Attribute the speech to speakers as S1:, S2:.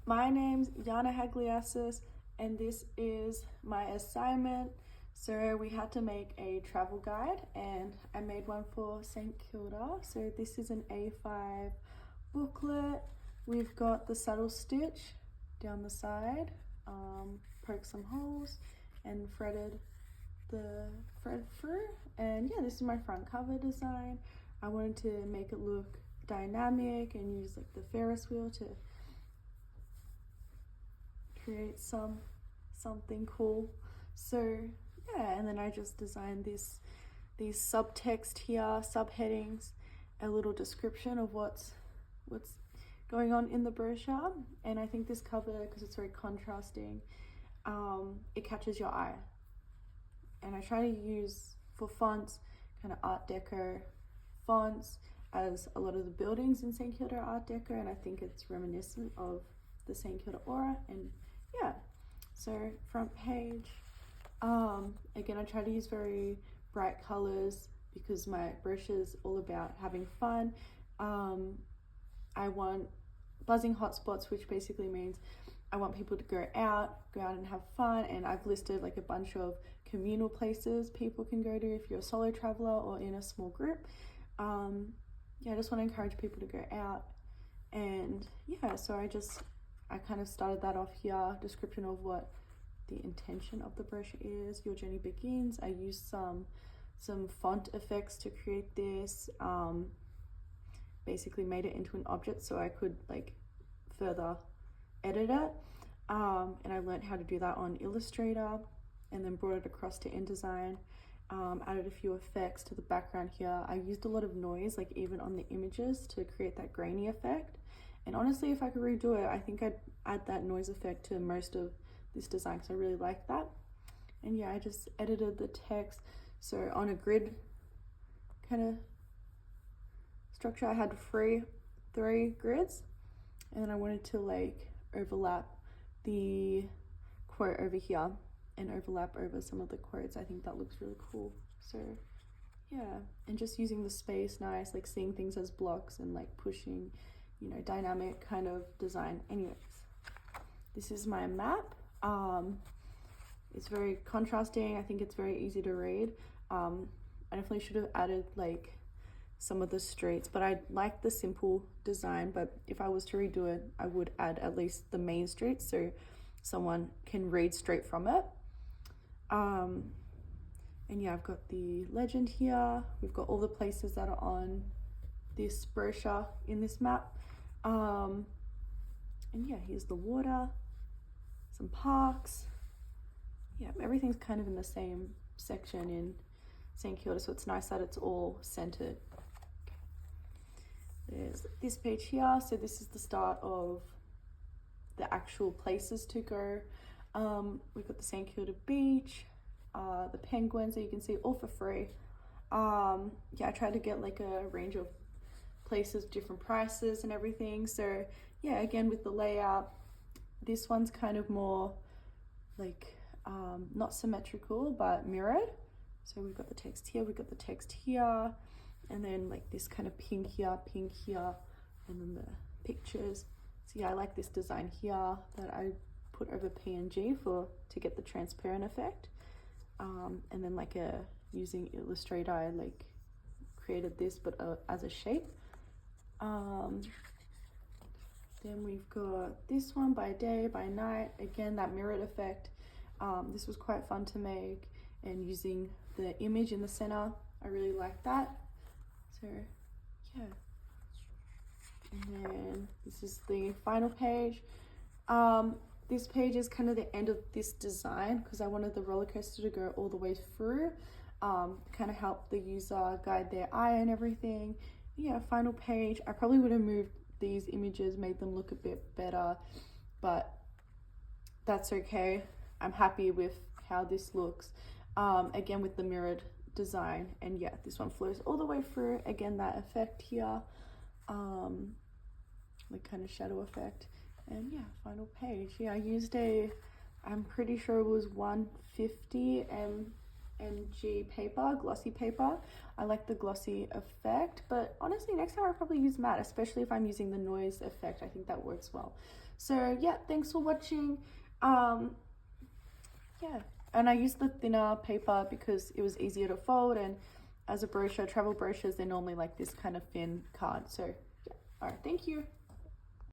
S1: My name's Yana Hagliasis, and this is my assignment. So we had to make a travel guide, and I made one for St. Kilda. So this is an A5 booklet. We've got the saddle stitch down the side, poked some holes, and threaded the thread through. And yeah, this is my front cover design. I wanted to make it look dynamic and use like the Ferris wheel to create something cool. So yeah, and then I just designed these subtext here, subheadings, a little description of what's going on in the brochure. And I think this cover, because it's very contrasting, it catches your eye. And I try to use for fonts kind of Art Deco fonts, as a lot of the buildings in St. Kilda are Art Deco, and I think it's reminiscent of the St. Kilda aura. And yeah, so front page, again, I try to use very bright colors because my brochure is all about having fun. I want buzzing hotspots, which basically means I want people to go out and have fun, and I've listed like a bunch of communal places people can go to if you're a solo traveler or in a small group. Yeah, I just want to encourage people to go out. And yeah, so I kind of started that off here, description of what the intention of the brochure is. Your journey begins. I used some font effects to create this, basically made it into an object so I could like further edit it, and I learned how to do that on Illustrator, and then brought it across to InDesign. Added a few effects to the background here. I used a lot of noise, like even on the images, to create that grainy effect. And honestly, if I could redo it, I think I'd add that noise effect to most of this design because I really like that. And yeah, I just edited the text. So on a grid kind of structure, I had three grids, and then I wanted to like overlap the quote over here and overlap over some of the quotes. I think that looks really cool. So yeah, and just using the space nice, like seeing things as blocks and like pushing, you know, dynamic kind of design. Anyways, this is my map. It's very contrasting. I think it's very easy to read. I definitely should have added like some of the streets, but I like the simple design. But if I was to redo it, I would add at least the main streets so someone can read straight from it. And yeah, I've got the legend here. We've got all the places that are on this brochure in this map. And yeah, here's the water, some parks. Yeah, everything's kind of in the same section in St. Kilda, so it's nice that it's all centered. There's this page here. So this is the start of the actual places to go. We've got the St. Kilda beach, the penguins that you can see all for free. Yeah, I tried to get like a range of places, different prices and everything. So yeah, again with the layout, this one's kind of more like not symmetrical but mirrored. So we've got the text here, we've got the text here, and then like this kind of pink here, and then the pictures. So yeah, I like this design here that I put over PNG to get the transparent effect. And then like using Illustrator, I like created this but as a shape. Then we've got this one, by day, by night. Again, that mirrored effect. This was quite fun to make, and using the image in the center, I really like that. So yeah, and then this is the final page. This page is kind of the end of this design because I wanted the roller coaster to go all the way through, kind of help the user guide their eye and everything. Yeah, final page. I probably would have moved these images, made them look a bit better, but that's okay. I'm happy with how this looks. Again, with the mirrored design, and yeah, this one flows all the way through. Again, that effect here, like kind of shadow effect. And yeah, final page. Yeah, I used I'm pretty sure it was 150 NG paper, glossy paper. I like the glossy effect, but honestly next time I'll probably use matte, especially if I'm using the noise effect. I think that works well. So yeah, thanks for watching. Yeah, and I used the thinner paper because it was easier to fold, and as a brochure, travel brochures, they're normally like this kind of thin card. So yeah, all right, thank you.